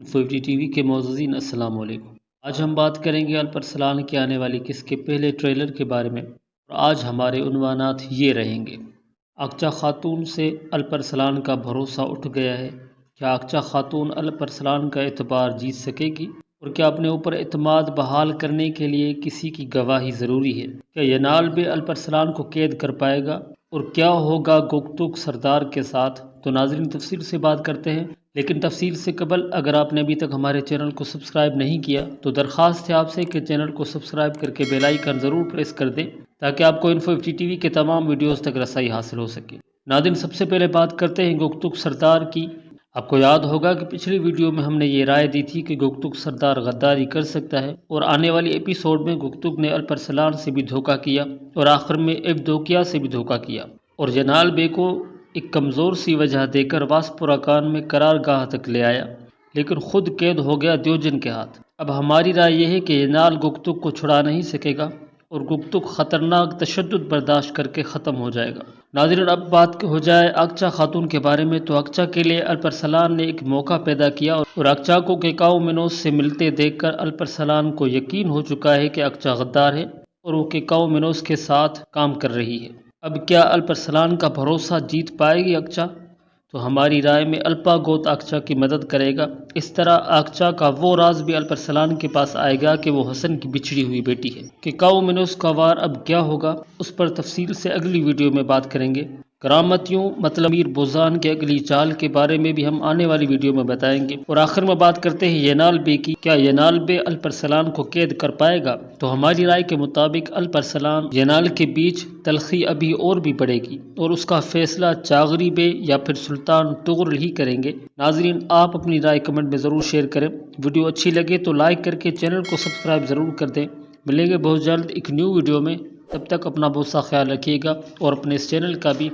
50 T V کے معززین السلام علیکم۔ آج ہم بات کریں گے الپرسلان کے آنے والی قسط کے پہلے ٹریلر کے بارے میں، اور آج ہمارے عنوانات یہ رہیں گے۔ اقچا خاتون سے الپرسلان کا بھروسہ اٹھ گیا ہے۔ کیا اقچا خاتون الپرسلان کا اعتبار جیت سکے گی؟ اور کیا اپنے اوپر اعتماد بحال کرنے کے لیے کسی کی گواہی ضروری ہے؟ کیا ینال بے الپرسلان کو قید کر پائے گا؟ اور کیا ہوگا گوگتوک سردار کے ساتھ؟ تو ناظرین تفصیل سے بات کرتے ہیں، لیکن تفصیل سے قبل اگر آپ نے ابھی تک ہمارے چینل کو سبسکرائب نہیں کیا تو درخواست ہے آپ سے کہ چینل کو سبسکرائب کر کے بیل آئیکن ضرور پریس کر دیں تاکہ آپ کو Info50 ٹی وی کے تمام ویڈیوز تک رسائی حاصل ہو سکے۔ ناظرین سب سے پہلے بات کرتے ہیں گوگتوک سردار کی۔ آپ کو یاد ہوگا کہ پچھلی ویڈیو میں ہم نے یہ رائے دی تھی کہ گوگتوک سردار غداری کر سکتا ہے، اور آنے والی ایپیسوڈ میں گوگتوک نے الپرسلان سے بھی دھوکہ کیا اور آخر میں ایودوکیا سے بھی دھوکہ کیا، اور ینال بے کو ایک کمزور سی وجہ دے کر واسپوراکان میں قرار گاہ تک لے آیا، لیکن خود قید ہو گیا دیوجن کے ہاتھ۔ اب ہماری رائے یہ ہے کہ ینال گوگتوک کو چھڑا نہیں سکے گا اور گوگتوک خطرناک تشدد برداشت کر کے ختم ہو جائے گا۔ ناظرین اب بات ہو جائے اقچا خاتون کے بارے میں، تو اقچا کے لیے الپرسلان نے ایک موقع پیدا کیا اور اقچا کو کیکاؤ منوس سے ملتے دیکھ کر الپرسلان کو یقین ہو چکا ہے کہ اقچا غدار ہے اور وہ کیکاؤ منوس کے ساتھ کام کر رہی ہے۔ اب کیا الپرسلان کا بھروسہ جیت پائے گی اقچا؟ تو ہماری رائے میں الپا گوت اقچا کی مدد کرے گا۔ اس طرح اقچا کا وہ راز بھی الپرسلان کے پاس آئے گا کہ وہ حسن کی بچھڑی ہوئی بیٹی ہے۔ کیکاؤ منوس کا وار اب کیا ہوگا اس پر تفصیل سے اگلی ویڈیو میں بات کریں گے۔ کرامتیوں مطلب امیر بوزان کے اگلی چال کے بارے میں بھی ہم آنے والی ویڈیو میں بتائیں گے، اور آخر میں بات کرتے ہیں ینال بے کی۔ کیا ینال بے الپرسلان کو قید کر پائے گا؟ تو ہماری رائے کے مطابق الپرسلان ینال کے بیچ تلخی ابھی اور بھی بڑھے گی، اور اس کا فیصلہ چاغری بے یا پھر سلطان طغرل ہی کریں گے۔ ناظرین آپ اپنی رائے کمنٹ میں ضرور شیئر کریں، ویڈیو اچھی لگے تو لائک کر کے چینل کو سبسکرائب ضرور کر دیں۔ ملیں گے بہت جلد ایک نیو ویڈیو میں، تب تک اپنا بہت سا خیال رکھیے گا اور اپنے اس چینل کا بھی